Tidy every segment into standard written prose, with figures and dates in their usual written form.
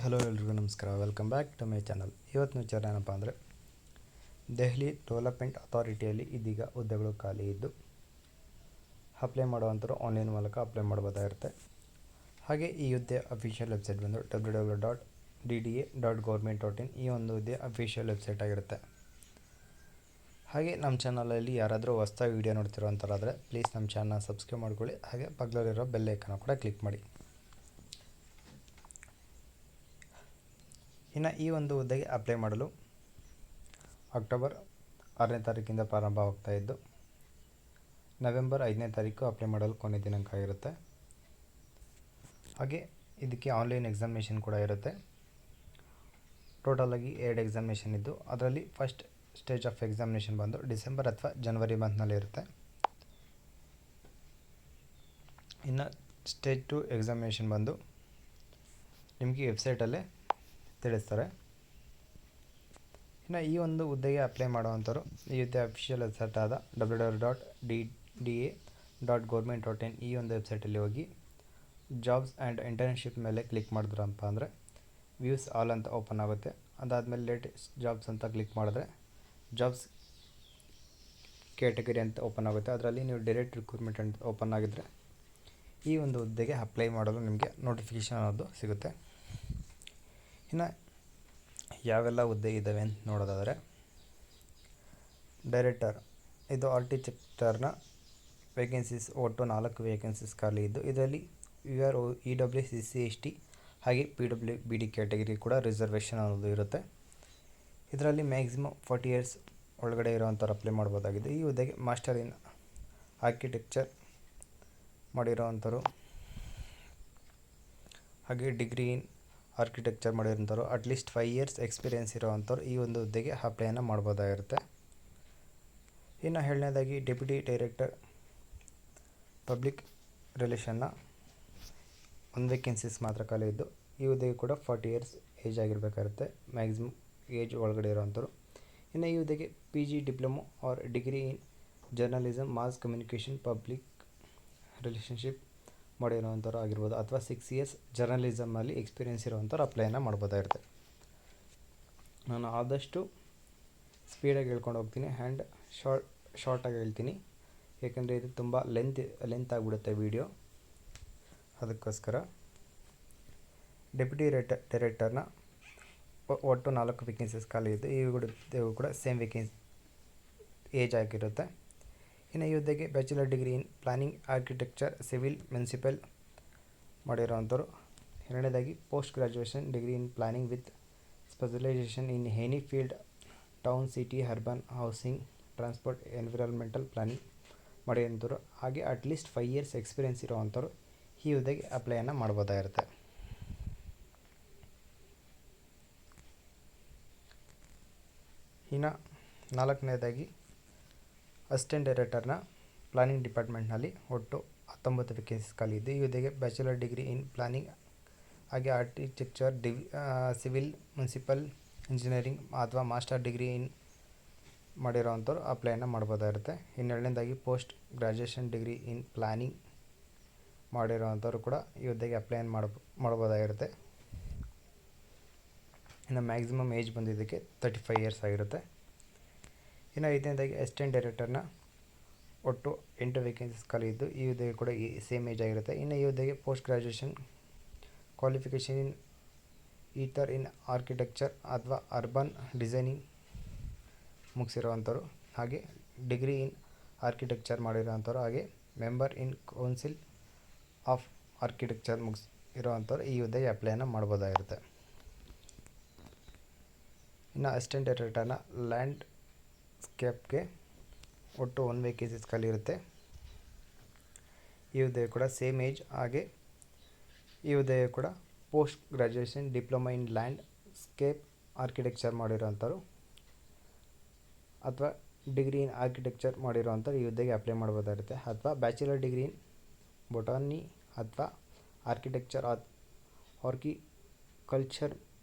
Hello ಎಲ್ರಿಗೂ ನಮಸ್ಕಾರ. Welcome back to my channel. ಇವತ್ತಿನ ವಿಚಾರ ಏನಪ್ಪ ಅಂದರೆ, ದೆಹಲಿ ಡೆವಲಪ್ಮೆಂಟ್ ಅಥಾರಿಟಿಯಲ್ಲಿ ಇದೀಗ ಹುದ್ದೆಗಳು ಖಾಲಿ ಇದ್ದು ಅಪ್ಲೈ ಮಾಡುವಂಥವ್ರು ಆನ್ಲೈನ್ ಮೂಲಕ ಅಪ್ಲೈ ಮಾಡ್ಬೋದಾಗಿರುತ್ತೆ. ಹಾಗೆ ಈ ಹುದ್ದೆ ಅಫಿಷಿಯಲ್ ವೆಬ್ಸೈಟ್ ಬಂದು www.dda.government.in ಈ ಒಂದು ಹುದ್ದೆ ಅಫಿಷಿಯಲ್ ವೆಬ್ಸೈಟ್ ಆಗಿರುತ್ತೆ. ಹಾಗೆ ನಮ್ಮ ಚಾನಲಲ್ಲಿ ಯಾರಾದರೂ ಹೊಸದಾಗಿ ವೀಡಿಯೋ ನೋಡ್ತಿರೋಂಥವ್ರಾದರೆ ಪ್ಲೀಸ್ ನಮ್ಮ ಚಾನಲ್ನ ಸಬ್ಸ್ಕ್ರೈಬ್ ಮಾಡ್ಕೊಳ್ಳಿ. ಹಾಗೆ ಪಕ್ಕದಲ್ಲಿರೋ ಬೆಲ್ ಐಕನ್ನ ಕೂಡ ಕ್ಲಿಕ್ ಮಾಡಿ. ಇನ್ನು ಈ ಒಂದು ಹುದ್ದೆಗೆ ಅಪ್ಲೈ ಮಾಡಲು ಅಕ್ಟೋಬರ್ 6ನೇ ತಾರೀಕಿಂದ ಪ್ರಾರಂಭವಾಗ್ತಾ ಇದ್ದು ನವೆಂಬರ್ 5ನೇ ತಾರೀಕು ಅಪ್ಲೈ ಮಾಡಲು ಕೊನೆ ದಿನಾಂಕ ಇರುತ್ತೆ. ಹಾಗೆ ಇದಕ್ಕೆ ಆನ್ಲೈನ್ ಎಕ್ಸಾಮಿನೇಷನ್ ಕೂಡ ಇರುತ್ತೆ. ಟೋಟಲಾಗಿ 2 ಎಕ್ಸಾಮಿನೇಷನ್ ಇದ್ದು ಅದರಲ್ಲಿ ಫಸ್ಟ್ ಸ್ಟೇಜ್ ಆಫ್ ಎಕ್ಸಾಮಿನೇಷನ್ ಬಂದು ಡಿಸೆಂಬರ್ ಅಥವಾ ಜನವರಿ ಮಂತ್ನಲ್ಲಿ ಇರುತ್ತೆ. ಇನ್ನು ಸ್ಟೇಜ್ 2 ಎಕ್ಸಾಮಿನೇಷನ್ ಬಂದು ನಿಮಗೆ ವೆಬ್ಸೈಟಲ್ಲೇ ತಿಳಿಸ್ತಾರೆ. ಇನ್ನು ಈ ಒಂದು ಹುದ್ದೆಗೆ ಅಪ್ಲೈ ಮಾಡುವಂಥವ್ರು ಈ ಹುದ್ದೆ ಅಫಿಷಿಯಲ್ ವೆಬ್ಸೈಟ್ ಆದ www.dda.government.in ಈ ಒಂದು ವೆಬ್ಸೈಟಲ್ಲಿ ಹೋಗಿ ಜಾಬ್ಸ್ ಆ್ಯಂಡ್ ಇಂಟರ್ನ್ಶಿಪ್ ಮೇಲೆ ಕ್ಲಿಕ್ ಮಾಡಿದ್ರಪ್ಪ ಅಂದರೆ ವ್ಯೂಸ್ ಆಲ್ ಅಂತ ಓಪನ್ ಆಗುತ್ತೆ. ಅದಾದಮೇಲೆ ಲೇಟೆಸ್ಟ್ ಜಾಬ್ಸ್ ಅಂತ ಕ್ಲಿಕ್ ಮಾಡಿದ್ರೆ ಜಾಬ್ಸ್ ಕ್ಯಾಟಗರಿ ಅಂತ ಓಪನ್ ಆಗುತ್ತೆ. ಅದರಲ್ಲಿ ನೀವು ಡೈರೆಕ್ಟ್ ರಿಕ್ರೂಟ್ಮೆಂಟ್ ಅಂತ ಓಪನ್ ಆಗಿದ್ದರೆ ಈ ಒಂದು ಹುದ್ದೆಗೆ ಅಪ್ಲೈ ಮಾಡಲು ನಿಮಗೆ ನೋಟಿಫಿಕೇಷನ್ ಅನ್ನೋದು ಸಿಗುತ್ತೆ. ಇನ್ನು ಯಾವೆಲ್ಲ ಹುದ್ದೆ ಇದ್ದಾವೆ ಅಂತ ನೋಡೋದಾದರೆ, ಡೈರೆಕ್ಟರ್ ಇದು ಆರ್ಟಿಟೆಕ್ಚರ್ನ ವೇಕೆನ್ಸೀಸ್ ಒಟ್ಟು 4 ವೇಕೆನ್ಸೀಸ್ ಖಾಲಿ ಇದ್ದು ಇದರಲ್ಲಿ UR EW CC/ST ಹಾಗೆ PWBD ಕ್ಯಾಟಗರಿ ಕೂಡ ರಿಸರ್ವೇಷನ್ ಅನ್ನೋದು ಇರುತ್ತೆ. ಇದರಲ್ಲಿ ಮ್ಯಾಕ್ಸಿಮಮ್ 40 ಇಯರ್ಸ್ ಒಳಗಡೆ ಇರೋವಂಥವ್ರು ಅಪ್ಲೈ ಮಾಡ್ಬೋದಾಗಿದೆ. ಈ ಹುದ್ದೆಗೆ ಮಾಸ್ಟರ್ ಇನ್ ಆರ್ಕಿಟೆಕ್ಚರ್ ಮಾಡಿರೋವಂಥವ್ರು ಹಾಗೆ ಡಿಗ್ರಿ ಇನ್ ಆರ್ಕಿಟೆಕ್ಚರ್ ಮಾಡಿರೋಂಥವ್ರು ಅಟ್ಲೀಸ್ಟ್ 5 ಇಯರ್ಸ್ ಎಕ್ಸ್ಪೀರಿಯೆನ್ಸ್ ಇರೋವಂಥವ್ರು ಈ ಒಂದು ಹುದ್ದೆಗೆ ಅಪ್ಲೈನ ಮಾಡ್ಬೋದಾಗಿರುತ್ತೆ. ಇನ್ನು 7ನೇದಾಗಿ ಡೆಪ್ಯೂಟಿ ಡೈರೆಕ್ಟರ್ ಪಬ್ಲಿಕ್ ರಿಲೇಷನ್ನ 1 ವೇಕೆನ್ಸೀಸ್ ಮಾತ್ರ ಖಾಲಿ ಇದ್ದು ಈ ಹುದ್ದೆಗೆ ಕೂಡ 40 ಇಯರ್ಸ್ ಏಜ್ ಆಗಿರಬೇಕಾಗುತ್ತೆ, ಮ್ಯಾಕ್ಸಿಮಮ್ ಏಜ್ ಒಳಗಡೆ ಇರೋವಂಥವ್ರು. ಇನ್ನು ಈ ಹುದ್ದೆಗೆ PG diploma or degree in journalism, mass communication, public relationship ಮಾಡಿರೋವಂಥವ್ರು ಆಗಿರ್ಬೋದು ಅಥವಾ 6 ಇಯರ್ಸ್ ಜರ್ನಲಿಸಮಲ್ಲಿ ಎಕ್ಸ್ಪೀರಿಯೆನ್ಸ್ ಇರೋವಂಥವ್ರು ಅಪ್ಲೈನ ಮಾಡ್ಬೋದಾಗಿರುತ್ತೆ. ನಾನು ಆದಷ್ಟು ಸ್ಪೀಡಾಗಿ ಹೇಳ್ಕೊಂಡು ಹೋಗ್ತೀನಿ ಆ್ಯಂಡ್ ಶಾರ್ಟಾಗಿ ಹೇಳ್ತೀನಿ, ಏಕೆಂದರೆ ಇದು ತುಂಬ ಲೆಂತ್ ಆಗಿಬಿಡುತ್ತೆ ವಿಡಿಯೋ. ಅದಕ್ಕೋಸ್ಕರ ಡೆಪ್ಯೂಟಿ ಡೈರೆಕ್ಟರ್ನ ಒಟ್ಟು 4 ವೇಕೆನ್ಸೀಸ್ ಖಾಲಿ ಇದ್ದು ಇವು ಕೂಡ ಸೇಮ್ ವೇಕೆನ್ಸಿ ಏಜ್ ಆಗಿರುತ್ತೆ. ಇನ್ನು ಈ ಹುದ್ದೆಗೆ bachelor degree in planning, architecture, civil, municipal ಮಾಡಿರೋವಂಥವ್ರು. 2ನೇದಾಗಿ post graduation degree in planning with specialisation in any field, town, city, urban, housing, transport, environmental planning ಮಾಡಿರೋಂಥವ್ರು ಹಾಗೆ ಅಟ್ಲೀಸ್ಟ್ 5 ಇಯರ್ಸ್ ಎಕ್ಸ್ಪೀರಿಯೆನ್ಸ್ ಇರೋವಂಥವ್ರು ಈ ಹುದ್ದೆಗೆ ಅಪ್ಲೈಯನ್ನು ಮಾಡ್ಬೋದಾಗಿರುತ್ತೆ. ಇನ್ನು 4ನೇದಾಗಿ ಅಸಿಸ್ಟೆಂಟ್ ಡೈರೆಕ್ಟರ್ನ ಪ್ಲಾನಿಂಗ್ ಡಿಪಾರ್ಟ್ಮೆಂಟ್ನಲ್ಲಿ ಒಟ್ಟು 19 ವೇಕೆನ್ಸೀಸ್ ಖಾಲಿ ಇದ್ದು ಈ ಹುದ್ದೆಗೆ ಬ್ಯಾಚುಲರ್ ಡಿಗ್ರಿ ಇನ್ ಪ್ಲಾನಿಂಗ್ ಹಾಗೆ ಆರ್ಕಿಟೆಕ್ಚರ್, ಸಿವಿಲ್, ಮುನ್ಸಿಪಲ್ ಇಂಜಿನಿಯರಿಂಗ್ ಅಥವಾ ಮಾಸ್ಟರ್ ಡಿಗ್ರಿ ಇನ್ ಮಾಡಿರೋವಂಥವ್ರು ಅಪ್ಲೈನ ಮಾಡ್ಬೋದಾಗಿರುತ್ತೆ. ಇನ್ನು 7ನೇದಾಗಿ post graduation degree in planning ಮಾಡಿರೋವಂಥವ್ರು ಕೂಡ ಈ ಹುದ್ದೆಗೆ ಅಪ್ಲೈನ್ ಮಾಡ್ಬೋದಾಗಿರುತ್ತೆ. ಇನ್ನು ಮ್ಯಾಕ್ಸಿಮಮ್ ಏಜ್ ಬಂದಿದ್ದಕ್ಕೆ 35 ಇಯರ್ಸ್ ಆಗಿರುತ್ತೆ. ಇನ್ನು 5ನೇದಾಗಿ ಅಸಿಸ್ಟೆಂಟ್ ಡೈರೆಕ್ಟರ್ನ ಒಟ್ಟು 8 ವೇಕೆನ್ಸೀಸ್ ಖಾಲಿ ಇದ್ದು ಈ ಹುದ್ದೆಗೆ ಕೂಡ ಸೇಮ್ ಏಜ್ ಆಗಿರುತ್ತೆ. ಇನ್ನು ಈ ಹುದ್ದೆಗೆ post graduation qualification in either in architecture ಅಥವಾ ಅರ್ಬನ್ ಡಿಸೈನಿಂಗ್ ಮುಗಿಸಿರೋವಂಥವ್ರು ಹಾಗೆ ಡಿಗ್ರಿ ಇನ್ ಆರ್ಕಿಟೆಕ್ಚರ್ ಮಾಡಿರೋವಂಥವ್ರು ಹಾಗೆ member in council of architecture ಇರೋವಂಥವ್ರು ಈ ಹುದ್ದೆಗೆ ಅಪ್ಲೈನ ಮಾಡ್ಬೋದಾಗಿರುತ್ತೆ. ಇನ್ನು ಅಸಿಸ್ಟೆಂಟ್ ಡೈರೆಕ್ಟರ್ನ ಲ್ಯಾಂಡ್ಸ್ಕೇಪ್ಗೆ ಒಟ್ಟು 1 ವೇಕೆನ್ಸೀಸ್ ಖಾಲಿ ಇರುತ್ತೆ. ಈ ಹುದ್ದೆಗೆ ಕೂಡ ಸೇಮ್ ಏಜ್ ಹಾಗೆ ಈ ಹುದ್ದೆಗೆ ಕೂಡ post graduation diploma in landscape architecture ಮಾಡಿರೋವಂಥವ್ರು ಅಥವಾ ಡಿಗ್ರಿ ಇನ್ ಆರ್ಕಿಟೆಕ್ಚರ್ ಮಾಡಿರೋವಂಥವ್ರು ಈ ಹುದ್ದೆಗೆ ಅಪ್ಲೈ ಮಾಡ್ಬೋದಾಗಿರುತ್ತೆ. ಅಥವಾ ಬ್ಯಾಚುಲರ್ ಡಿಗ್ರಿ ಇನ್ ಬೊಟಾನಿ ಅಥವಾ ಆರ್ಕಿಟೆಕ್ಚರ್ ಹಾರ್ಟಿಕಲ್ಚರ್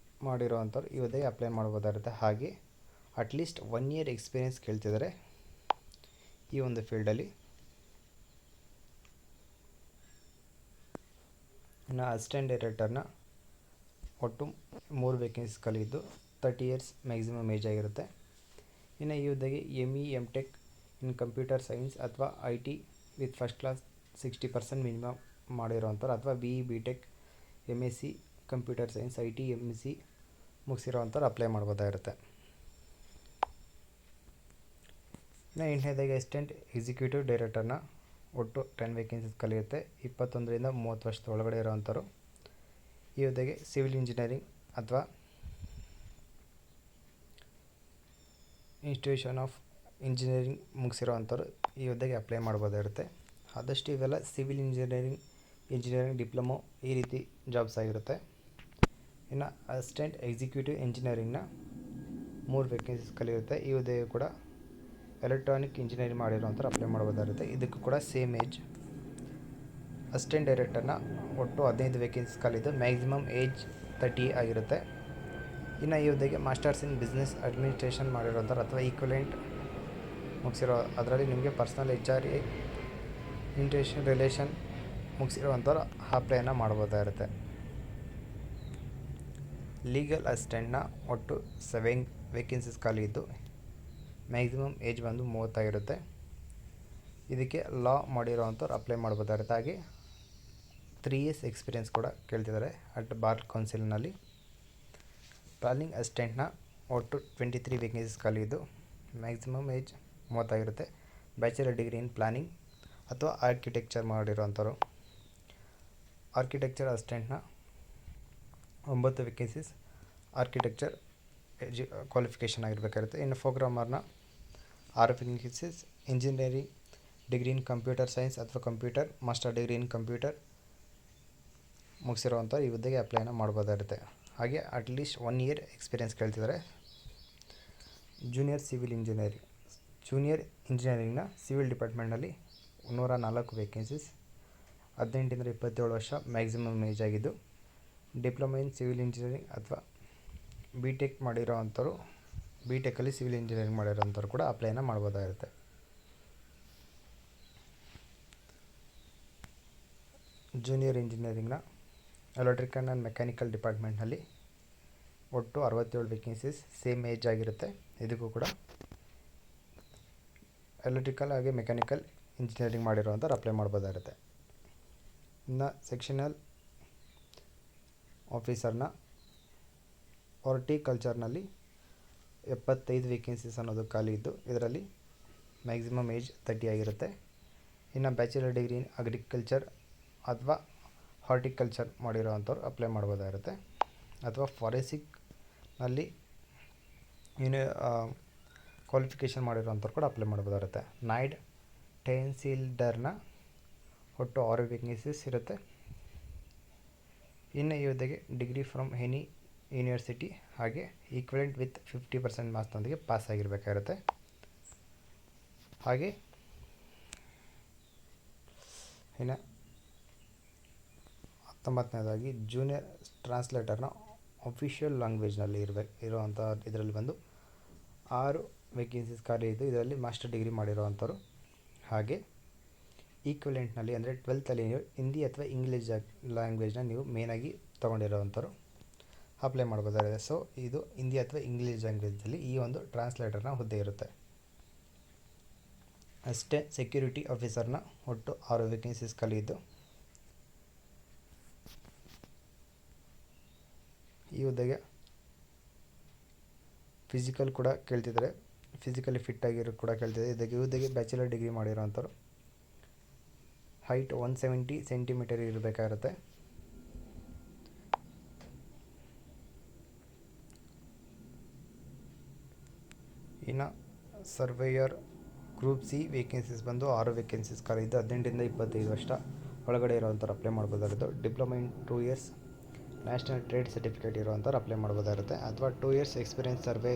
ಮಾಡಿರೋವಂಥವ್ರು ಈ ಹುದ್ದೆಗೆ ಅಪ್ಲೈ ಮಾಡ್ಬೋದಾಗಿರುತ್ತೆ. ಹಾಗೆ ಅಟ್ಲೀಸ್ಟ್ 1 ಇಯರ್ ಎಕ್ಸ್ಪೀರಿಯೆನ್ಸ್ ಕೇಳ್ತಿದ್ದಾರೆ ಈ ಒಂದು ಫೀಲ್ಡಲ್ಲಿ. ಇನ್ನು ಅಸಿಸ್ಟೆಂಟ್ ಡೈರೆಕ್ಟರ್ನ ಒಟ್ಟು 3 ವೇಕೆನ್ಸೀಸ್ ಖಾಲಿ ಇದ್ದು 30 ಇಯರ್ಸ್ ಮ್ಯಾಕ್ಸಿಮಮ್ ಏಜ್ ಆಗಿರುತ್ತೆ. ಇನ್ನು ಈ ಹುದ್ದೆಗೆ ME tech in computer science ಅಥವಾ IT with first class 60% minimum ಮಾಡಿರೋವಂಥವ್ರು ಅಥವಾ BE tech MSc computer science IT MSc ಮುಗಿಸಿರೋವಂಥವ್ರು ಅಪ್ಲೈ ಮಾಡ್ಬೋದಾಗಿರುತ್ತೆ. ಇನ್ನು ಎಂಟನೇದಾಗಿ ಅಸಿಸ್ಟೆಂಟ್ ಎಕ್ಸಿಕ್ಯೂಟಿವ್ ಡೈರೆಕ್ಟರ್ನ ಒಟ್ಟು 10 ವೇಕೆನ್ಸೀಸ್ ಕಲಿಯುತ್ತೆ. 21ರಿಂದ 30 ವರ್ಷದ ಒಳಗಡೆ ಇರೋವಂಥವ್ರು. ಈ ಹುದ್ದೆಗೆ ಸಿವಿಲ್ ಇಂಜಿನಿಯರಿಂಗ್ ಅಥವಾ ಇನ್ಸ್ಟಿಟ್ಯೂಷನ್ ಆಫ್ ಇಂಜಿನಿಯರಿಂಗ್ ಮುಗಿಸಿರೋವಂಥವ್ರು ಈ ಹುದ್ದೆಗೆ ಅಪ್ಲೈ ಮಾಡ್ಬೋದಾಗಿರುತ್ತೆ. ಆದಷ್ಟು ಇವೆಲ್ಲ ಸಿವಿಲ್ ಇಂಜಿನಿಯರಿಂಗ್ ಡಿಪ್ಲೊಮೊ ಈ ರೀತಿ ಜಾಬ್ಸ್ ಆಗಿರುತ್ತೆ. ಇನ್ನು ಅಸಿಸ್ಟೆಂಟ್ ಎಕ್ಸಿಕ್ಯೂಟಿವ್ ಇಂಜಿನಿಯರಿಂಗ್ನ 3 ವೇಕೆನ್ಸೀಸ್ ಕಲಿಯುತ್ತೆ. ಈ ಹುದ್ದೆಯು ಕೂಡ ಎಲೆಕ್ಟ್ರಾನಿಕ್ ಇಂಜಿನಿಯರಿಂಗ್ ಮಾಡಿರೋವಂಥವ್ರು ಅಪ್ಲೈ ಮಾಡ್ಬೋದಾಗಿರುತ್ತೆ. ಇದಕ್ಕೂ ಕೂಡ ಸೇಮ್ ಏಜ್. ಅಸಿಸ್ಟೆಂಟ್ ಡೈರೆಕ್ಟರ್ನ ಒಟ್ಟು 15 ವೇಕೆನ್ಸೀಸ್ ಖಾಲಿದ್ದು ಮ್ಯಾಕ್ಸಿಮಮ್ ಏಜ್ 30 ಆಗಿರುತ್ತೆ. ಇನ್ನು ಈ ಹುದ್ದೆಗೆ ಮಾಸ್ಟರ್ಸ್ ಇನ್ ಬಿಸ್ನೆಸ್ ಅಡ್ಮಿನಿಸ್ಟ್ರೇಷನ್ ಮಾಡಿರೋಂಥವ್ರು ಅಥವಾ ಈಕ್ವಲೆಂಟ್ ಮುಗಿಸಿರೋ ಅದರಲ್ಲಿ ನಿಮಗೆ ಪರ್ಸ್ನಲ್ HR ಇಂಟರ್ನ್ಯಾಷನಲ್ ರಿಲೇಷನ್ ಮುಗಿಸಿರೋವಂಥವ್ರು ಅಪ್ಲೈನ ಮಾಡ್ಬೋದಾಗಿರುತ್ತೆ. ಲೀಗಲ್ ಅಸಿಸ್ಟೆಂಟ್ನ ಒಟ್ಟು 7 ವೇಕೆನ್ಸೀಸ್ ಖಾಲಿ ಇದ್ದು ಮ್ಯಾಕ್ಸಿಮಮ್ ಏಜ್ ಬಂದು 30 ಆಗಿರುತ್ತೆ. ಇದಕ್ಕೆ ಲಾ ಮಾಡಿರೋವಂಥವ್ರು ಅಪ್ಲೈ ಮಾಡ್ಬೋದಾಗಿರುತ್ತೆ. ಹಾಗೆ 3 ಇಯರ್ಸ್ ಎಕ್ಸ್ಪೀರಿಯೆನ್ಸ್ ಕೂಡ ಕೇಳ್ತಿದ್ದಾರೆ ಅಟ್ ಬಾರ್ ಕೌನ್ಸಿಲ್ನಲ್ಲಿ. ಪ್ಲಾನಿಂಗ್ ಅಸಿಸ್ಟೆಂಟ್ನ ಒಟ್ಟು 23 ವೇಕೆನ್ಸೀಸ್ ಖಾಲಿ ಇದ್ದು ಮ್ಯಾಕ್ಸಿಮಮ್ ಏಜ್ 30 ಆಗಿರುತ್ತೆ. ಬ್ಯಾಚುಲರ್ ಡಿಗ್ರಿ ಇನ್ ಪ್ಲಾನಿಂಗ್ ಅಥವಾ ಆರ್ಕಿಟೆಕ್ಚರ್ ಮಾಡಿರೋವಂಥವ್ರು. ಆರ್ಕಿಟೆಕ್ಚರ್ ಅಸಿಸ್ಟೆಂಟ್ನ 9 ವೇಕೆನ್ಸೀಸ್ ಆರ್ಕಿಟೆಕ್ಚರ್ ಕ್ವಾಲಿಫಿಕೇಷನ್ ಆಗಿರಬೇಕಾಗುತ್ತೆ. ಇನ್ನು ಪ್ರೋಗ್ರಾಮರ್ನ 6 vacancies engineering degree in computer science ಅಥವಾ computer master degree in computer ಮುಗಿಸಿರೋವಂಥವ್ರು ಈ ಹುದ್ದೆಗೆ ಅಪ್ಲೈನ ಮಾಡ್ಬೋದಾಗಿರುತ್ತೆ. ಹಾಗೆ ಅಟ್ಲೀಸ್ಟ್ 1 ಇಯರ್ ಎಕ್ಸ್ಪೀರಿಯೆನ್ಸ್ ಕೇಳ್ತಿದ್ದಾರೆ. ಜೂನಿಯರ್ ಇಂಜಿನಿಯರಿಂಗ್ನ ಸಿವಿಲ್ ಡಿಪಾರ್ಟ್ಮೆಂಟ್ನಲ್ಲಿ 104 ವೇಕೆನ್ಸೀಸ್ 18ರಿಂದ 27 ವರ್ಷ ಮ್ಯಾಕ್ಸಿಮಮ್ ಏಜ್ ಆಗಿದ್ದು ಡಿಪ್ಲೊಮಾ ಇನ್ ಸಿವಿಲ್ ಇಂಜಿನಿಯರಿಂಗ್ ಅಥವಾ BTech ಮಾಡಿರೋವಂಥವ್ರು BTechಲ್ಲಿ ಸಿವಿಲ್ ಇಂಜಿನಿಯರಿಂಗ್ ಮಾಡಿರೋವಂಥವ್ರು ಕೂಡ ಅಪ್ಲೈನ ಮಾಡ್ಬೋದಾಗಿರುತ್ತೆ. ಜೂನಿಯರ್ ಇಂಜಿನಿಯರಿಂಗ್ನ ಎಲೆಕ್ಟ್ರಿಕಲ್ ಆ್ಯಂಡ್ ಮೆಕ್ಯಾನಿಕಲ್ ಡಿಪಾರ್ಟ್ಮೆಂಟ್ನಲ್ಲಿ ಒಟ್ಟು 67 ವೇಕೆನ್ಸೀಸ್ ಸೇಮ್ ಏಜ್ ಆಗಿರುತ್ತೆ. ಇದಕ್ಕೂ ಕೂಡ ಎಲೆಕ್ಟ್ರಿಕಲ್ ಹಾಗೆ ಮೆಕ್ಯಾನಿಕಲ್ ಇಂಜಿನಿಯರಿಂಗ್ ಮಾಡಿರೋವಂಥವ್ರು ಅಪ್ಲೈ ಮಾಡ್ಬೋದಾಗಿರುತ್ತೆ. ಇನ್ನು ಸೆಕ್ಷನಲ್ ಆಫೀಸರ್ನ ಹಾರ್ಟಿಕಲ್ಚರ್ನಲ್ಲಿ 75 ವೇಕೆನ್ಸೀಸ್ ಅನ್ನೋದು ಖಾಲಿ ಇದ್ದು ಇದರಲ್ಲಿ ಮ್ಯಾಕ್ಸಿಮಮ್ ಏಜ್ 30 ಆಗಿರುತ್ತೆ. ಇನ್ನು ಬ್ಯಾಚುಲರ್ ಡಿಗ್ರಿ ಇನ್ ಅಗ್ರಿಕಲ್ಚರ್ ಅಥವಾ ಹಾರ್ಟಿಕಲ್ಚರ್ ಮಾಡಿರೋವಂಥವ್ರು ಅಪ್ಲೈ ಮಾಡ್ಬೋದಾಗಿರುತ್ತೆ. ಅಥವಾ ಫಾರೆನ್ಸಿಕ್ನಲ್ಲಿ ಕ್ವಾಲಿಫಿಕೇಷನ್ ಮಾಡಿರೋವಂಥವ್ರು ಕೂಡ ಅಪ್ಲೈ ಮಾಡ್ಬೋದಾಗಿರುತ್ತೆ. ನಾಯ್ಡ್ ಟೆಹಸೀಲ್ದಾರ್ನ ಒಟ್ಟು 6 ವೇಕೆನ್ಸೀಸ್ ಇರುತ್ತೆ. ಇನ್ನು ಈ ಹುದ್ದೆಗೆ ಡಿಗ್ರಿ ಫ್ರಮ್ ಎನಿ ಯೂನಿವರ್ಸಿಟಿ ಹಾಗೆ ಈಕ್ವಲೆಂಟ್ ವಿತ್ 50% ಮಾರ್ಕ್ಸ್ನೊಂದಿಗೆ ಪಾಸ್ ಆಗಿರಬೇಕಾಗಿರುತ್ತೆ. ಹಾಗೆ ಇನ್ನು 19ನೇದಾಗಿ ಜೂನಿಯರ್ ಟ್ರಾನ್ಸ್ಲೇಟರ್ನ ಅಫಿಷಿಯಲ್ ಲ್ಯಾಂಗ್ವೇಜ್ನಲ್ಲಿ ಇರುವಂಥ ಇದರಲ್ಲಿ ಬಂದು 6 ವೇಕೆನ್ಸೀಸ್ ಖಾಲಿ ಇದ್ದು ಇದರಲ್ಲಿ ಮಾಸ್ಟರ್ ಡಿಗ್ರಿ ಮಾಡಿರೋವಂಥವ್ರು. ಹಾಗೆ ಈಕ್ವಲೆಂಟ್ನಲ್ಲಿ ಅಂದರೆ 12th ಹಿಂದಿ ಅಥವಾ ಇಂಗ್ಲೀಷ್ ಲ್ಯಾಂಗ್ವೇಜ್ನ ನೀವು ಮೇನಾಗಿ ತೊಗೊಂಡಿರೋವಂಥವ್ರು ಅಪ್ಲೈ ಮಾಡ್ಬೋದಾಗಿದೆ. ಸೊ ಇದು ಹಿಂದಿ ಅಥವಾ ಇಂಗ್ಲೀಷ್ ಲ್ಯಾಂಗ್ವೇಜಲ್ಲಿ ಈ ಒಂದು ಟ್ರಾನ್ಸ್ಲೇಟರ್ನ ಹುದ್ದೆ ಇರುತ್ತೆ. ಅಷ್ಟೇ ಸೆಕ್ಯೂರಿಟಿ ಆಫೀಸರ್ನ ಒಟ್ಟು 6 ವೇಕೆನ್ಸೀಸ್ ಖಾಲಿ ಇದ್ದು ಈ ಹುದ್ದೆಗೆ ಫಿಸಿಕಲ್ ಕೂಡ ಕೇಳ್ತಿದ್ದಾರೆ, ಫಿಸಿಕಲಿ ಫಿಟ್ ಆಗಿರೋ ಕೂಡ ಕೇಳ್ತಿದ್ದಾರೆ. ಇದಕ್ಕೆ ಹುದ್ದೆಗೆ ಬ್ಯಾಚುಲರ್ ಡಿಗ್ರಿ ಮಾಡಿರೋವಂಥವ್ರು, ಹೈಟ್ 170 ಸೆಂಟಿಮೀಟರ್ ಇರಬೇಕಾಗಿರುತ್ತೆ. ಇನ್ನು ಸರ್ವೇಯರ್ ಗ್ರೂಪ್ C ವೇಕೆನ್ಸೀಸ್ ಬಂದು 6 ವೇಕೆನ್ಸೀಸ್ ಖಾಲಿ ಇದ್ದು 18ರಿಂದ 25 ವರ್ಷ ಒಳಗಡೆ ಇರೋವಂಥವ್ರು ಅಪ್ಲೈ ಮಾಡ್ಬೋದಾಗಿರುತ್ತೆ. Diploma in 2 years national trade certificate ಇರೋವಂಥವ್ರು ಅಪ್ಲೈ ಮಾಡ್ಬೋದಾಗಿರುತ್ತೆ. ಅಥವಾ 2 ಇಯರ್ಸ್ ಎಕ್ಸ್ಪೀರಿಯೆನ್ಸ್ ಸರ್ವೆ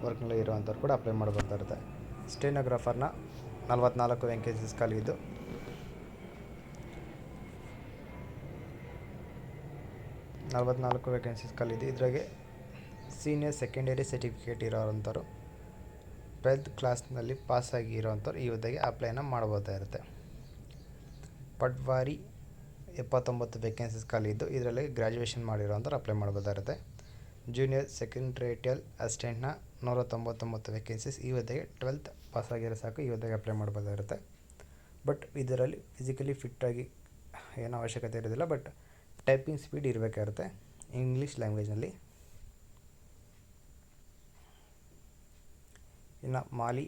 ವರ್ಕ್ನಲ್ಲಿ ಇರೋವಂಥವ್ರು ಕೂಡ ಅಪ್ಲೈ ಮಾಡ್ಬೋದಾಗಿರುತ್ತೆ. ಸ್ಟೆನೋಗ್ರಾಫರ್ನ 44 ವೇಕೆನ್ಸೀಸ್ ಖಾಲಿ ಇದ್ದು 44 ವೇಕೆನ್ಸೀಸ್ ಖಾಲಿ ಇದ್ದು ಇದ್ರಾಗೆ ಸೀನಿಯರ್ ಸೆಕೆಂಡರಿ ಸರ್ಟಿಫಿಕೇಟ್ ಇರೋವಂಥವ್ರು 12th ಕ್ಲಾಸ್ನಲ್ಲಿ ಪಾಸಾಗಿ ಇರೋವಂಥವ್ರು ಈ ಹುದ್ದೆಗೆ ಅಪ್ಲೈನ ಮಾಡ್ಬೋದಾಗಿರುತ್ತೆ. ಪಟ್ವಾರಿ 79 ವೇಕೆನ್ಸೀಸ್ ಖಾಲಿ ಇದ್ದು ಇದರಲ್ಲಿ ಗ್ರ್ಯಾಜುಯೇಷನ್ ಮಾಡಿರೋಂಥವ್ರು ಅಪ್ಲೈ ಮಾಡ್ಬೋದಾಗಿರುತ್ತೆ. ಜೂನಿಯರ್ ಸೆಕ್ರೆಟರಿಯಲ್ ಅಸಿಸ್ಟೆಂಟ್ನ 199 ವೇಕೆನ್ಸೀಸ್. ಈ ಹುದ್ದೆಗೆ 12th ಪಾಸ್ ಆಗಿರೋ ಸಾಕು, ಈ ಹುದ್ದೆಗೆ ಅಪ್ಲೈ ಮಾಡ್ಬೋದಾಗಿರುತ್ತೆ. ಬಟ್ ಇದರಲ್ಲಿ ಫಿಸಿಕಲಿ ಫಿಟ್ಟಾಗಿ ಏನೋ ಅವಶ್ಯಕತೆ ಇರೋದಿಲ್ಲ, ಬಟ್ ಟೈಪಿಂಗ್ ಸ್ಪೀಡ್ ಇರಬೇಕಾಗಿರುತ್ತೆ ಇಂಗ್ಲೀಷ್ ಲ್ಯಾಂಗ್ವೇಜ್ನಲ್ಲಿ. ಇನ್ನು ಮಾಲಿ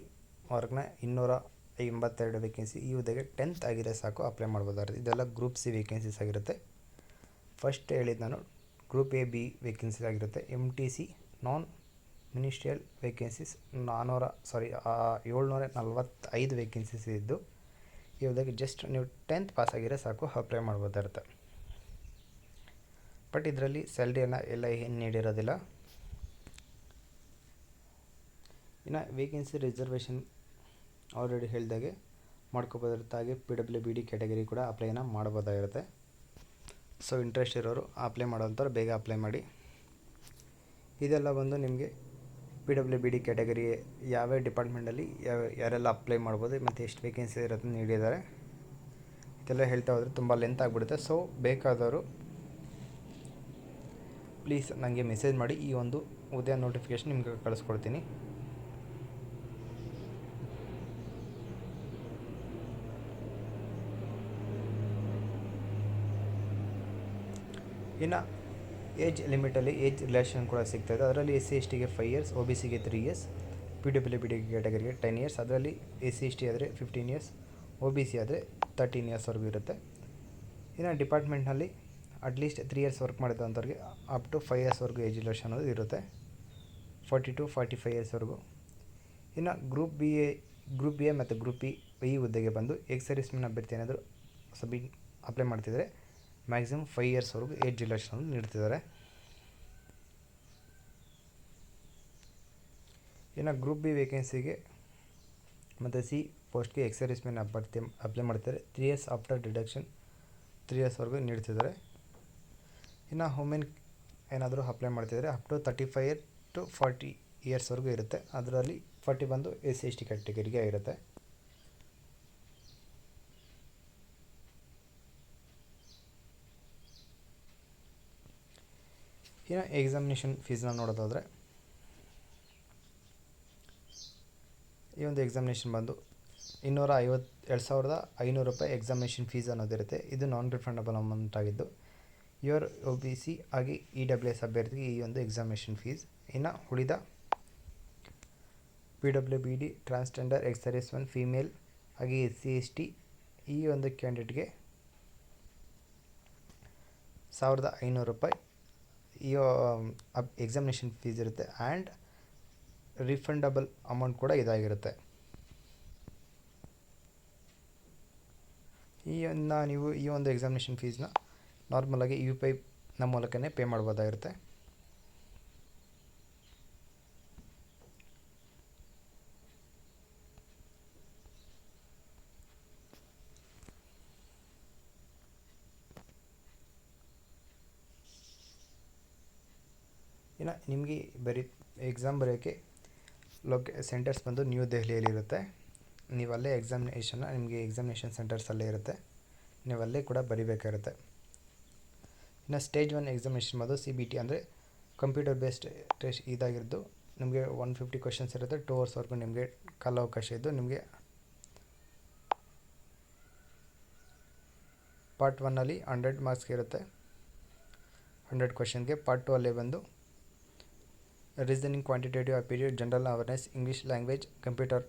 ವರ್ಗ್ನ 282 ವೇಕೆನ್ಸಿ. ಈ ಹುದ್ದೆಗೆ 10th ಆಗಿರೋ ಸಾಕು, ಅಪ್ಲೈ ಮಾಡ್ಬೋದಾಗಿರುತ್ತೆ. ಇದೆಲ್ಲ ಗ್ರೂಪ್ ಸಿ ವೇಕೆನ್ಸೀಸ್ ಆಗಿರುತ್ತೆ. ಫಸ್ಟ್ ಹೇಳಿದ್ದು ನಾನು ಗ್ರೂಪ್ ಎ ಬಿ ವೇಕೆನ್ಸೀಸ್ ಆಗಿರುತ್ತೆ. MTC ನಾನ್ ಮಿನಿಸ್ಟ್ರಿಯಲ್ ವೇಕೆನ್ಸೀಸ್ 745 ವೇಕೆನ್ಸೀಸ್ ಇದ್ದು ಈ ಹುದ್ದೆಗೆ ಜಸ್ಟ್ ನೀವು 10th ಪಾಸ್ ಆಗಿರೋ ಸಾಕು, ಅಪ್ಲೈ ಮಾಡ್ಬೋದಾಗಿರುತ್ತೆ. ಬಟ್ ಇದರಲ್ಲಿ ಸ್ಯಾಲ್ರಿಯನ್ನು ಎಲ್ಲ ಏನು ನೀಡಿರೋದಿಲ್ಲ. ಇನ್ನು ವೇಕೆನ್ಸಿ ರಿಸರ್ವೇಷನ್ ಆಲ್ರೆಡಿ ಹೇಳಿದಾಗೆ ಮಾಡ್ಕೋಬೋದಿರುತ್ತೆ. ಹಾಗೆ PWBD ಕ್ಯಾಟಗರಿ ಕೂಡ ಅಪ್ಲೈನ ಮಾಡ್ಬೋದಾಗಿರುತ್ತೆ. ಸೊ ಇಂಟ್ರೆಸ್ಟ್ ಇರೋರು ಅಪ್ಲೈ ಮಾಡೋಂಥವ್ರು ಬೇಗ ಅಪ್ಲೈ ಮಾಡಿ. ಇದೆಲ್ಲ ಬಂದು ನಿಮಗೆ PWBD ಕ್ಯಾಟಗರಿ ಯಾವ್ಯಾವ ಡಿಪಾರ್ಟ್ಮೆಂಟಲ್ಲಿ ಯಾರೆಲ್ಲ ಅಪ್ಲೈ ಮಾಡ್ಬೋದು ಮತ್ತು ಎಷ್ಟು ವೇಕೆನ್ಸಿ ಇರೋದನ್ನ ನೀಡಿದ್ದಾರೆ. ಇದೆಲ್ಲ ಹೇಳ್ತಾ ಹೋದರೆ ತುಂಬ ಲೆಂತ್ ಆಗಿಬಿಡುತ್ತೆ. ಸೊ ಬೇಕಾದವರು ಪ್ಲೀಸ್ ನನಗೆ ಮೆಸೇಜ್ ಮಾಡಿ, ಈ ಒಂದು ಹುದ್ದೆ ನೋಟಿಫಿಕೇಷನ್ ನಿಮಗೆ ಕಳಿಸ್ಕೊಡ್ತೀನಿ. ಇನ್ನು ಏಜ್ ಲಿಮಿಟಲ್ಲಿ ಏಜ್ ರಿಲ್ಯಾಕ್ಸೇಷನ್ ಕೂಡ ಸಿಗ್ತಾಯಿದೆ. ಅದರಲ್ಲಿ SC/STಗೆ 5 ಇಯರ್ಸ್, OBCಗೆ 3 ಇಯರ್ಸ್, PWBD ಕ್ಯಾಟಗರಿಗೆ 10 ಇಯರ್ಸ್. ಅದರಲ್ಲಿ SC/ST ಆದರೆ 15 ಇಯರ್ಸ್, OBC ಆದರೆ 13 ಇಯರ್ಸ್ವರೆಗೂ ಇರುತ್ತೆ. ಇನ್ನು ಡಿಪಾರ್ಟ್ಮೆಂಟ್ನಲ್ಲಿ ಅಟ್ಲೀಸ್ಟ್ 3 ಇಯರ್ಸ್ ವರ್ಕ್ ಮಾಡಿದಂಥವ್ರಿಗೆ ಅಪ್ ಟು 5 ಇಯರ್ಸ್ವರೆಗೂ ಏಜ್ ರಿಲ್ಯಾಕ್ಸೇಷನ್ ಅನ್ನೋದು ಇರುತ್ತೆ, 40 to 45 ಇಯರ್ಸ್ವರೆಗೂ. ಇನ್ನು ಗ್ರೂಪ್ ಬಿ ಎ ಮತ್ತು ಗ್ರೂಪ್ ಈ ಹುದ್ದೆಗೆ ಬಂದು ಎಕ್ಸ್-ಸರ್ವಿಸ್ಮೆನ್ ಅಭ್ಯರ್ಥಿ ಏನಾದರೂ ಅಪ್ಲೈ ಮಾಡ್ತಿದ್ದಾರೆ ಮ್ಯಾಕ್ಸಿಮಮ್ 5 ಇಯರ್ಸ್ವರೆಗೂ ಏಜ್ ರಿಲ್ಯಾಕ್ಸೇಷನ್ ನೀಡ್ತಿದ್ದಾರೆ. ಇನ್ನು ಗ್ರೂಪ್ ಬಿ ವೇಕೆನ್ಸಿಗೆ ಮತ್ತು ಸಿ ಪೋಸ್ಟ್ಗೆ ಎಕ್ಸ್-ಸರ್ವಿಸ್ಮೆನ್ ಅಭ್ಯರ್ಥಿ ಅಪ್ಲೈ ಮಾಡ್ತಾರೆ 3 ಇಯರ್ಸ್ ಆಫ್ಟರ್ ಡಿಡಕ್ಷನ್ 3 ಇಯರ್ಸ್ವರೆಗೂ ನೀಡ್ತಿದ್ದಾರೆ. ಇನ್ನು ವುಮೆನ್ ಏನಾದರೂ ಅಪ್ಲೈ ಮಾಡ್ತಿದ್ದಾರೆ ಅಪ್ ಟು 35 to 40 ಇಯರ್ಸ್ವರೆಗೂ ಇರುತ್ತೆ. ಅದರಲ್ಲಿ 40 ಬಂದು SC/ST ಕ್ಯಾಟಗರಿಗೆ ಇರುತ್ತೆ. ಇನ್ನು ಎಕ್ಸಾಮಿನೇಷನ್ ಫೀಸ್ನ ನೋಡೋದಾದರೆ ಈ ಒಂದು ಎಕ್ಸಾಮಿನೇಷನ್ ಬಂದು 2,500 ರೂಪಾಯಿ ಎಕ್ಸಾಮಿನೇಷನ್ ಫೀಸ್ ಅನ್ನೋದಿರುತ್ತೆ. ಇದು ನಾನ್ ರಿಫಂಡಬಲ್ ಅಮೌಂಟ್ ಆಗಿದ್ದು ಯುವರ್ OBC ಆಗಿ EWS ಅಭ್ಯರ್ಥಿಗೆ ಈ ಒಂದು ಎಕ್ಸಾಮಿನೇಷನ್ ಫೀಸ್. ಇನ್ನು ಉಳಿದ PWBD ಟ್ರಾನ್ಸ್ಜೆಂಡರ್ ಎಕ್ಸ್-ಸರ್ವಿಸ್ಮೆನ್ ಫೀಮೇಲ್ ಹಾಗೆ SC/ST ಈ ಒಂದು ಕ್ಯಾಂಡಿಡೇಟ್ಗೆ 1,500 ರೂಪಾಯಿ ಈ ಎಕ್ಸಾಮಿನೇಷನ್ ಫೀಸ್ ಇರುತ್ತೆ. ಆ್ಯಂಡ್ ರಿಫಂಡಬಲ್ ಅಮೌಂಟ್ ಕೂಡ ಇದಾಗಿರುತ್ತೆ. ನೀವು ಈ ಒಂದು ಎಕ್ಸಾಮಿನೇಷನ್ ಫೀಸ್ನ ನಾರ್ಮಲಾಗಿ UPI ಮೂಲಕನೇ ಪೇ ಮಾಡ್ಬೋದಾಗಿರುತ್ತೆ. ಇನ್ನು ನಿಮಗೆ ಎಕ್ಸಾಮ್ ಬರೆಯೋಕ್ಕೆ ಸೆಂಟರ್ಸ್ ಬಂದು ನ್ಯೂ ದೆಹಲಿಯಲ್ಲಿರುತ್ತೆ. ನೀವು ಅಲ್ಲೇ ನಿಮಗೆ ಎಕ್ಸಾಮಿನೇಷನ್ ಸೆಂಟರ್ಸ್ ಅಲ್ಲೇ ಇರುತ್ತೆ, ನೀವು ಅಲ್ಲೇ ಕೂಡ ಬರೀಬೇಕಾಗಿರುತ್ತೆ. ಇನ್ನು ಸ್ಟೇಜ್ 1 ಎಕ್ಸಾಮಿನೇಷನ್ ಬಂದು CBT ಅಂದರೆ ಕಂಪ್ಯೂಟರ್ ಬೇಸ್ಡ್ ಟೆಸ್ಟ್ ಇದಾಗಿದ್ದು ನಿಮಗೆ 150 ಕ್ವಶನ್ಸ್ ಇರುತ್ತೆ. 2 ಅವರ್ಸ್ವರೆಗೂ ನಿಮಗೆ ಕಾಲಾವಕಾಶ ಇದ್ದು ನಿಮಗೆ ಪಾರ್ಟ್ 1ಅಲ್ಲಿ 100 ಮಾರ್ಕ್ಸ್ಗೆ ಇರುತ್ತೆ, 100 ಕ್ವಶನ್ಗೆ. ಪಾರ್ಟ್ 2 ಅಲ್ಲೇ ಬಂದು reasoning, quantitative aptitude, general awareness, English language, computer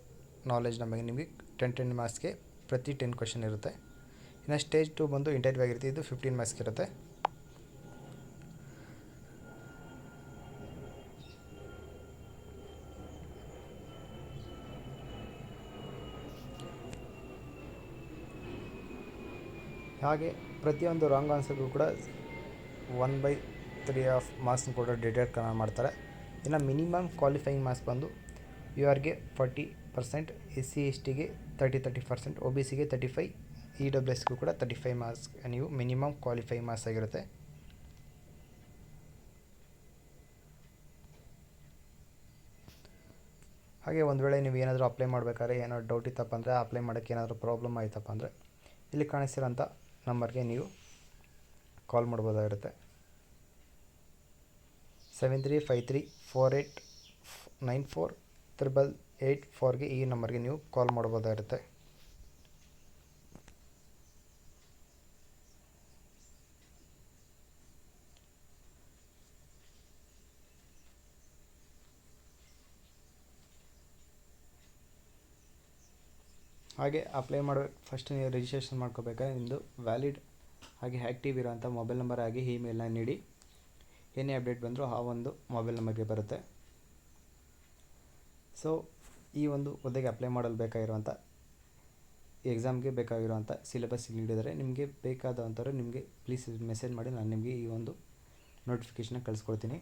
ನಾಲೆಜ್ನ ಬಗ್ಗೆ ನಿಮಗೆ 10 ಮಾರ್ಕ್ಸ್ಗೆ ಪ್ರತಿ 10 ಕ್ವಶನ್ ಇರುತ್ತೆ. ಇನ್ನು ಸ್ಟೇಜ್ 2 ಬಂದು ಇಂಟರ್ವ್ಯೂ ಆಗಿರುತ್ತೆ, ಇದು 15 ಮಾರ್ಕ್ಸ್ಗೆ ಇರುತ್ತೆ. ಹಾಗೆ ಪ್ರತಿಯೊಂದು ರಾಂಗ್ ಆನ್ಸರ್ಗೂ ಕೂಡ 1/3 ಆಫ್ ಮಾರ್ಕ್ಸ್ನ ಕೂಡ ಡಿಡಕ್ಟ್ ಮಾಡ್ತಾರೆ. ಇನ್ನು ಮಿನಿಮಮ್ ಕ್ವಾಲಿಫೈಯಿಂಗ್ ಮಾರ್ಕ್ಸ್ ಬಂದು URಗೆ 40%, SC/STಗೆ 30% OBCಗೆ 35, EWSಗೂ ಕೂಡ 35 ಮಾರ್ಕ್ಸ್ ನೀವು ಮಿನಿಮಮ್ ಕ್ವಾಲಿಫೈಯಿಂಗ್ ಮಾರ್ಕ್ಸ್ ಆಗಿರುತ್ತೆ. ಹಾಗೆ ಒಂದು ವೇಳೆ ನೀವು ಏನಾದರೂ ಅಪ್ಲೈ ಮಾಡಬೇಕಾದ್ರೆ ಏನಾದರೂ ಡೌಟ್ ಇತ್ತಪ್ಪ ಅಂದರೆ, ಅಪ್ಲೈ ಮಾಡೋಕ್ಕೆ ಏನಾದರೂ ಪ್ರಾಬ್ಲಮ್ ಆಯ್ತಪ್ಪ ಅಂದರೆ ಇಲ್ಲಿ ಕಾಣಿಸ್ತಿರೋಂಥ ನಂಬರ್ಗೆ ನೀವು ಕಾಲ್ ಮಾಡ್ಬೋದಾಗಿರುತ್ತೆ. 735348948884 ಈ ನಂಬರ್ಗೆ ನೀವು ಕಾಲ್ ಮಾಡ್ಬೋದಾಗಿರುತ್ತೆ. ಹಾಗೆ ಅಪ್ಲೈ ಮಾಡಬೇಕು. ಫಸ್ಟ್ ನೀವು ರಿಜಿಸ್ಟ್ರೇಷನ್ ಮಾಡ್ಕೋಬೇಕಾದ್ರೆ ನಿಮ್ಮದು ವ್ಯಾಲಿಡ್ ಹಾಗೆ ಆ್ಯಕ್ಟಿವ್ ಇರೋಂಥ ಮೊಬೈಲ್ ನಂಬರ್ ಆಗಿ ಇಮೇಲ್ನ ನೀಡಿ. ಏನೇ ಅಪ್ಡೇಟ್ ಬಂದರೂ ಆ ಒಂದು ಮೊಬೈಲ್ ನಂಬರ್ಗೆ ಬರುತ್ತೆ. ಸೊ ಈ ಒಂದು ಹುದ್ದೆಗೆ ಅಪ್ಲೈ ಮಾಡಲು ಬೇಕಾಗಿರುವಂಥ ಎಕ್ಸಾಮ್ಗೆ ಬೇಕಾಗಿರುವಂಥ ಸಿಲೆಬಸ್ ಇಲ್ಲಿ ನೀಡಿದರೆ ನಿಮಗೆ ಬೇಕಾದಂಥವ್ರು ನಿಮಗೆ ಪ್ಲೀಸ್ ಮೆಸೇಜ್ ಮಾಡಿ, ನಾನು ನಿಮಗೆ ಈ ಒಂದು ನೋಟಿಫಿಕೇಷನ್ನ ಕಳಿಸ್ಕೊಡ್ತೀನಿ.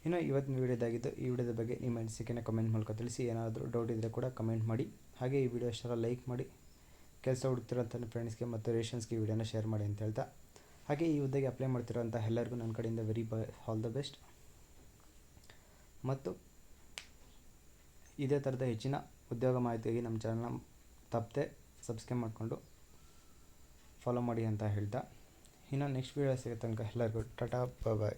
ಇನ್ನು ಇವತ್ತಿನ ವೀಡಿಯೋದಾಗಿದ್ದು, ಈ ವಿಡಿಯೋದ ಬಗ್ಗೆ ನಿಮ್ಮ ಅನಿಸಿಕೆನ ಕಮೆಂಟ್ ಮೂಲಕ ತಿಳಿಸಿ. ಏನಾದರೂ ಡೌಟ್ ಇದ್ದರೆ ಕೂಡ ಕಮೆಂಟ್ ಮಾಡಿ. ಹಾಗೆ ಈ ವಿಡಿಯೋ ಇಷ್ಟ ಲೈಕ್ ಮಾಡಿ, ಕೆಲಸ ಹುಡುಕ್ತಿರೋಂಥ ಫ್ರೆಂಡ್ಸ್ಗೆ ಮತ್ತು ರಿಲೇಷನ್ಸ್ಗೆ ಈ ವಿಡಿಯೋನ ಶೇರ್ ಮಾಡಿ ಅಂತ ಹೇಳ್ತಾ, ಹಾಗೆ ಈ ಹುದ್ದೆಗೆ ಅಪ್ಲೈ ಮಾಡ್ತಿರೋಂಥ ಎಲ್ಲರಿಗೂ ನನ್ನ ಕಡೆಯಿಂದ ಆಲ್ ದ ಬೆಸ್ಟ್. ಮತ್ತು ಇದೇ ಥರದ ಹೆಚ್ಚಿನ ಉದ್ಯೋಗ ಮಾಹಿತಿಯಾಗಿ ನಮ್ಮ ಚಾನಲ್ನ ತಪ್ಪದೆ ಸಬ್ಸ್ಕ್ರೈಬ್ ಮಾಡಿಕೊಂಡು ಫಾಲೋ ಮಾಡಿ ಅಂತ ಹೇಳ್ತಾ, ಇನ್ನು ನೆಕ್ಸ್ಟ್ ವೀಡಿಯೋ ಸಿಗೋ ತನಕ ಎಲ್ಲರಿಗೂ ಟಾಟಾ ಬಾಯ್.